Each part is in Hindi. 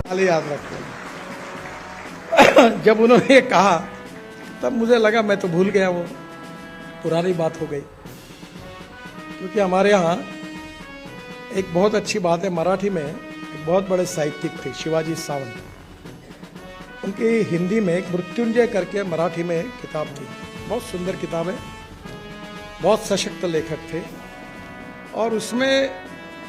याद रखते हैं। जब उन्होंने ये कहा तब मुझे लगा मैं तो भूल गया, वो पुरानी बात हो गई। क्योंकि हमारे यहाँ एक बहुत अच्छी बात है, मराठी में एक बहुत बड़े साहित्यिक थे शिवाजी सावंत, उनकी हिंदी में एक मृत्युंजय करके मराठी में किताब थी, बहुत सुंदर किताब है, बहुत सशक्त लेखक थे। और उसमें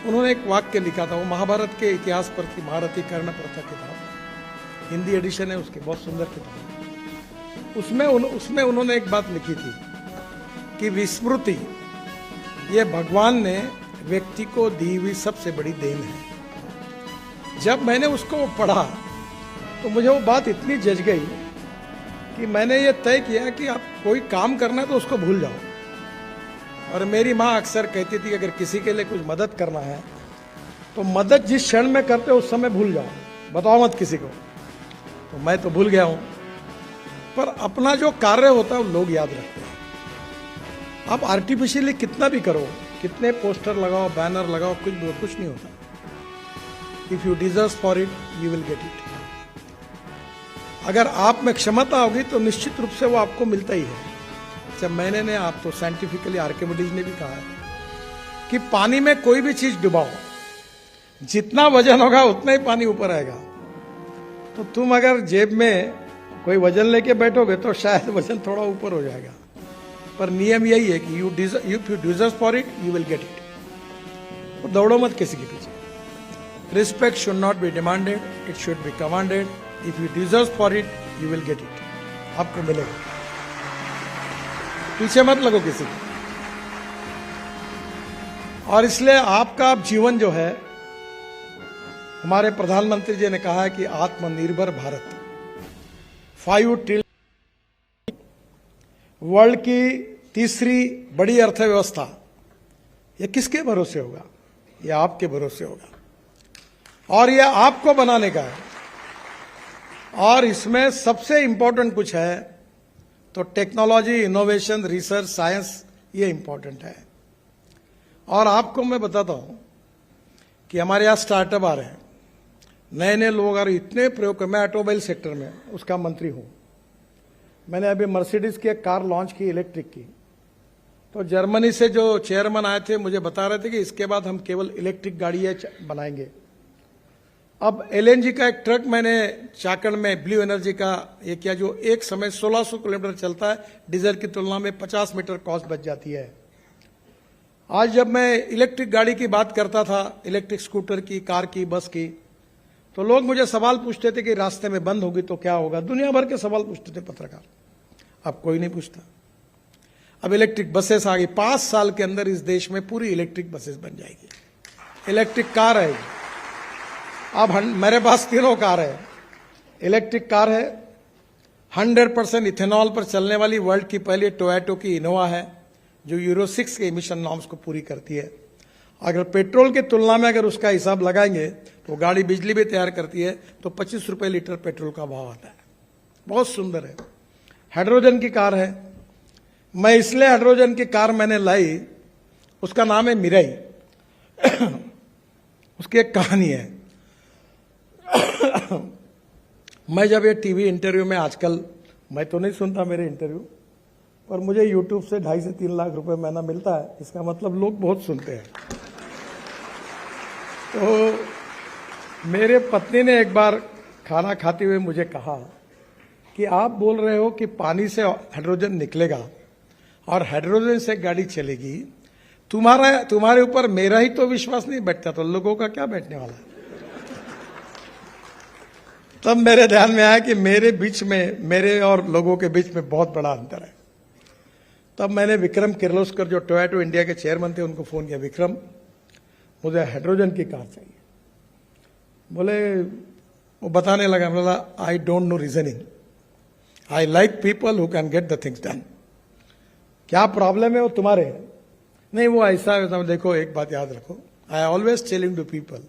उन्होंने एक वाक्य लिखा था, वो महाभारत के इतिहास पर थी, महारथी कर्ण प्रथा किताब, हिंदी एडिशन है उसकी, बहुत सुंदर किताब। उसमें उन्होंने एक बात लिखी थी कि विस्मृति ये भगवान ने व्यक्ति को दी हुई सबसे बड़ी देन है। जब मैंने उसको पढ़ा तो मुझे वो बात इतनी जज गई कि मैंने ये तय किया कि आप कोई काम करना है तो उसको भूल जाओ। और मेरी माँ अक्सर कहती थी कि अगर किसी के लिए कुछ मदद करना है तो मदद जिस क्षण में करते हो उस समय भूल जाओ, बताओ मत किसी को। तो मैं तो भूल गया हूँ, पर अपना जो कार्य होता है वो लोग याद रखते हैं। आप आर्टिफिशियली कितना भी करो, कितने पोस्टर लगाओ, बैनर लगाओ, कुछ नहीं होता। If you deserve for it you will get it. अगर आप में क्षमता होगी तो निश्चित रूप से वो आपको मिलता ही है। जब मैंने आप तो साइंटिफिकली आर्किमिडीज ने भी कहा है कि पानी में कोई भी चीज डुबाओ, जितना वजन होगा उतना ही पानी ऊपर आएगा। तो तुम अगर जेब में कोई वजन लेके बैठोगे तो शायद वजन थोड़ा ऊपर हो जाएगा, पर नियम यही है कि you deserve for it you will get it. तो दौड़ो मत किसी के पीछे। Respect should not be demanded, it should be commanded. If you deserve for it you will get it, आपको मिलेगा। पीछे मत लगो किसी को। और इसलिए आपका जीवन जो है, हमारे प्रधानमंत्री जी ने कहा है कि आत्मनिर्भर भारत 5 ट्रिलियन, वर्ल्ड की तीसरी बड़ी अर्थव्यवस्था, ये किसके भरोसे होगा? ये आपके भरोसे होगा, और ये आपको बनाने का है। और इसमें सबसे इंपॉर्टेंट कुछ है तो टेक्नोलॉजी, इनोवेशन, रिसर्च, साइंस, ये इंपॉर्टेंट है। और आपको मैं बताता हूं कि हमारे यहां स्टार्टअप आ रहे हैं, नए नए लोग आ रहे, इतने प्रयोग। मैं ऑटोमोबाइल सेक्टर में उसका मंत्री हूं। मैंने अभी मर्सिडीज की एक कार लॉन्च की, इलेक्ट्रिक की। तो जर्मनी से जो चेयरमैन आए थे मुझे बता रहे थे कि इसके बाद हम केवल इलेक्ट्रिक गाड़ी बनाएंगे। अब एलएनजी का एक ट्रक मैंने चाकण में ब्लू एनर्जी का ये किया, जो एक समय 1600 किलोमीटर चलता है, डीजल की तुलना में 50 मीटर कॉस्ट बच जाती है। आज जब मैं इलेक्ट्रिक गाड़ी की बात करता था, इलेक्ट्रिक स्कूटर की, कार की, बस की, तो लोग मुझे सवाल पूछते थे कि रास्ते में बंद होगी तो क्या होगा। दुनिया भर के सवाल पूछते थे पत्रकार, अब कोई नहीं पूछता। अब इलेक्ट्रिक बसेस आ गई, 5 साल के अंदर इस देश में पूरी इलेक्ट्रिक बसेस बन जाएगी। इलेक्ट्रिक कार है, अब मेरे पास 3 कार है। इलेक्ट्रिक कार है, 100% इथेनॉल पर चलने वाली वर्ल्ड की पहली टोयोटा की इनोवा है, जो यूरो 6 के इमिशन नॉर्म्स को पूरी करती है। अगर पेट्रोल की तुलना में अगर उसका हिसाब लगाएंगे तो गाड़ी बिजली भी तैयार करती है, तो 25 रुपए लीटर पेट्रोल का भाव आता है। बहुत सुंदर है। हाइड्रोजन की कार है। मैं इसलिए हाइड्रोजन की कार मैंने लाई, उसका नाम है मिराई। उसकी एक कहानी है। मैं जब ये टीवी इंटरव्यू में, आजकल मैं तो नहीं सुनता मेरे इंटरव्यू, पर मुझे यूट्यूब से 2.5 से 3 लाख रुपए महीना मिलता है, इसका मतलब लोग बहुत सुनते हैं। तो मेरे पत्नी ने एक बार खाना खाते हुए मुझे कहा कि आप बोल रहे हो कि पानी से हाइड्रोजन निकलेगा और हाइड्रोजन से गाड़ी चलेगी, तुम्हारे ऊपर मेरा ही तो विश्वास नहीं बैठता, तो लोगों का क्या बैठने वाला है? तब मेरे ध्यान में आया कि मेरे और लोगों के बीच में बहुत बड़ा अंतर है। तब मैंने विक्रम किर्लोस्कर, जो टोयोटा इंडिया के चेयरमैन थे, उनको फोन किया, विक्रम मुझे हाइड्रोजन की कार चाहिए। बोले, वो बताने लगा, बोला I don't know reasoning, I like people who can get the things done. क्या प्रॉब्लम है वो तुम्हारे है? नहीं, वो ऐसा है। देखो एक बात याद रखो, I always telling to people,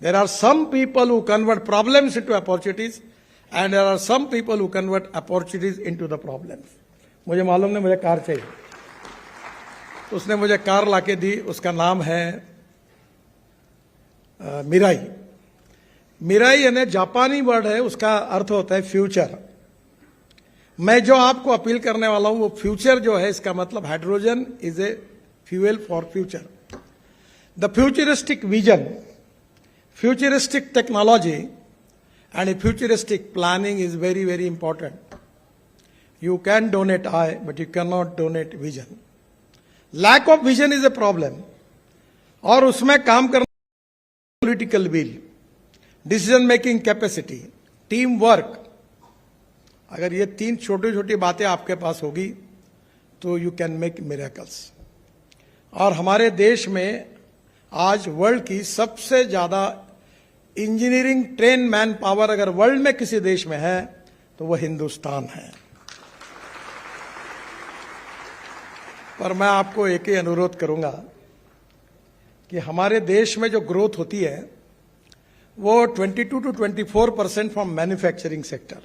there are some people who convert problems into opportunities and there are some people who convert opportunities into the problems. मुझे मालूम नहीं, मुझे कार चाहिए। उसने मुझे कार लाके दी, उसका नाम है मिराई। मिराई यानी जापानी वर्ड है, उसका अर्थ होता है फ्यूचर। मैं जो आपको अपील करने वाला हूं वो फ्यूचर जो है, इसका मतलब hydrogen is a fuel for future. The futuristic vision, futuristic technology and a futuristic planning is very very important. You can donate eye but you can not donate vision. Lack of vision is a problem, और उसमें काम करना political will, decision making capacity, team work. अगर ये तीन छोटी छोटी बातें आपके पास होगी तो यू कैन मेक मिरेकल्स। और हमारे देश में आज वर्ल्ड की सबसे ज्यादा इंजीनियरिंग ट्रेन मैन पावर अगर वर्ल्ड में किसी देश में है तो वह हिंदुस्तान है। पर मैं आपको एक ही अनुरोध करूंगा कि हमारे देश में जो ग्रोथ होती है वो 22 to 24% फ्रॉम मैन्युफैक्चरिंग सेक्टर,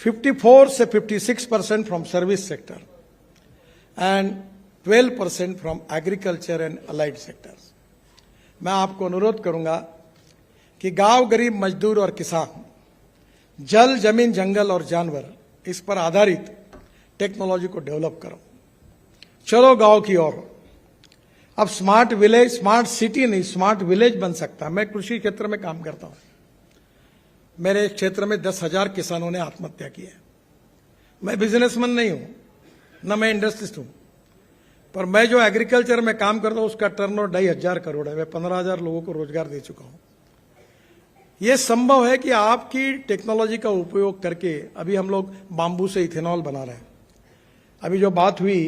54 से 56% from service sector and 12% from agriculture and allied sectors. मैं आपको अनुरोध करूंगा कि गांव, गरीब, मजदूर और किसान, जल, जमीन, जंगल और जानवर, इस पर आधारित टेक्नोलॉजी को डेवलप करो। चलो गांव की ओर। अब स्मार्ट विलेज, स्मार्ट सिटी नहीं, स्मार्ट विलेज बन सकता है। मैं कृषि क्षेत्र में काम करता हूं। मेरे क्षेत्र में 10,000 किसानों ने आत्महत्या की है। मैं बिजनेसमैन नहीं हूं, न मैं इंडस्ट्रिस्ट हूं, पर मैं जो एग्रीकल्चर में काम करता हूं उसका टर्नओवर 2,500 करोड़ है। मैं 15,000 लोगों को रोजगार दे चुका हूं। यह संभव है कि आपकी टेक्नोलॉजी का उपयोग करके, अभी हम लोग बांबू से इथेनॉल बना रहे हैं। अभी जो बात हुई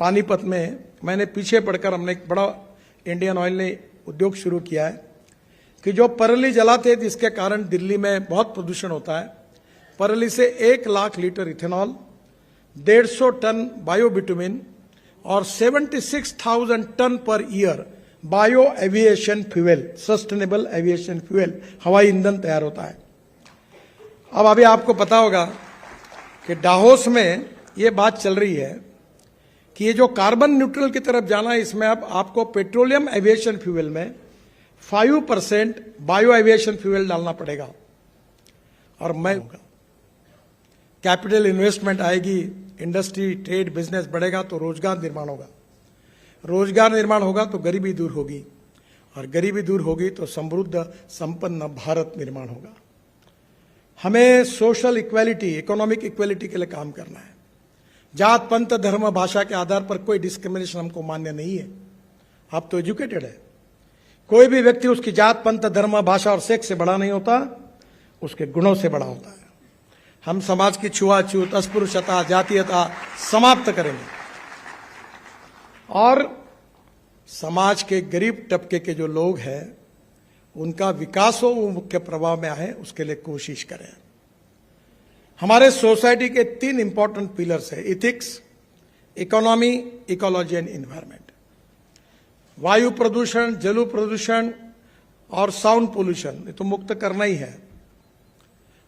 पानीपत में, मैंने पीछे पढ़कर, हमने एक बड़ा इंडियन ऑयल ने उद्योग शुरू किया है कि जो परली जलाते जिसके कारण दिल्ली में बहुत प्रदूषण होता है, परली से 1 lakh litre ethanol, 150 ton bio bitumen और 76,000 ton per year bio aviation fuel, sustainable aviation fuel, हवाई ईंधन तैयार होता है। अब अभी आपको पता होगा कि डाहोस में ये बात चल रही है कि ये जो कार्बन न्यूट्रल की तरफ जाना है, इसमें अब आपको पेट्रोलियम एविएशन फ्यूल में 5% बायो एविएशन फ्यूल डालना पड़ेगा। और मैं कैपिटल इन्वेस्टमेंट आएगी, इंडस्ट्री, ट्रेड, बिजनेस बढ़ेगा तो रोजगार निर्माण होगा। रोजगार निर्माण होगा तो गरीबी दूर होगी, और गरीबी दूर होगी तो समृद्ध संपन्न भारत निर्माण होगा। हमें सोशल इक्वालिटी, इकोनॉमिक इक्वालिटी के लिए काम करना है। जात, पंथ, धर्म, भाषा के आधार पर कोई डिस्क्रिमिनेशन हमको मान्य नहीं है। आप तो एजुकेटेड है। कोई भी व्यक्ति उसकी जात, पंथ, धर्म, भाषा और सेक्स से बड़ा नहीं होता, उसके गुणों से बड़ा होता है। हम समाज की छुआछूत, अस्पृश्यता, जातीयता समाप्त करेंगे, और समाज के गरीब तबके के जो लोग हैं उनका विकास हो, वो मुख्य प्रभाव में आए, उसके लिए कोशिश करें। हमारे सोसाइटी के 3 इंपॉर्टेंट पिलर्स है: ethics, economy, ecology and environment. वायु प्रदूषण, जल प्रदूषण और साउंड पोल्यूशन, ये तो मुक्त करना ही है।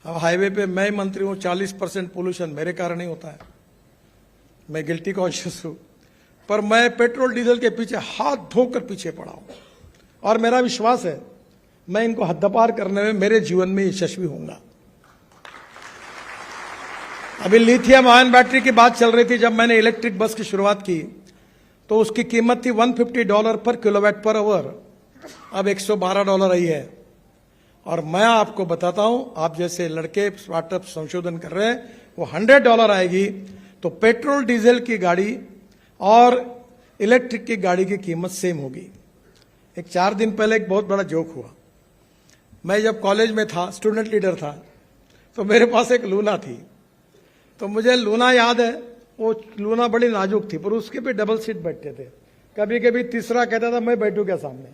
अब हाईवे पे मैं मंत्री हूं, 40% पोल्यूशन मेरे कारण ही होता है। मैं गिल्टी कॉन्शियस हूं, पर मैं पेट्रोल डीजल के पीछे हाथ धोकर पीछे पड़ा हूं, और मेरा विश्वास है मैं इनको हद्दपार करने में मेरे जीवन में यशस्वी होऊंगा। अभी लिथियम आयन बैटरी की बात चल रही थी। जब मैंने इलेक्ट्रिक बस की शुरुआत की तो उसकी कीमत थी $150 पर किलोवाट पर आवर, अब $112 आई है। और मैं आपको बताता हूं, आप जैसे लड़के स्टार्टअप संशोधन कर रहे हैं, वो $100 आएगी तो पेट्रोल डीजल की गाड़ी और इलेक्ट्रिक की गाड़ी की कीमत सेम होगी। एक 4 दिन पहले एक बहुत बड़ा जोक हुआ। मैं जब कॉलेज में था, स्टूडेंट लीडर था, तो मेरे पास एक लूना थी। तो मुझे लूना याद है, वो लूना बड़ी नाजुक थी, पर उसके पे डबल सीट बैठते थे। कभी कभी तीसरा कहता था मैं बैठू क्या सामने,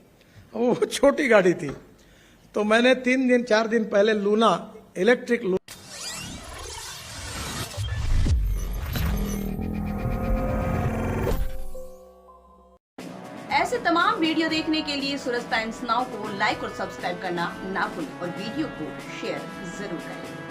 वो छोटी गाड़ी थी। तो मैंने 4 दिन पहले लूना, इलेक्ट्रिक लूना, ऐसे तमाम वीडियो देखने के लिए सूरज टाइम्स नाउ को लाइक और सब्सक्राइब करना ना भूलें, और वीडियो को शेयर जरूर करें।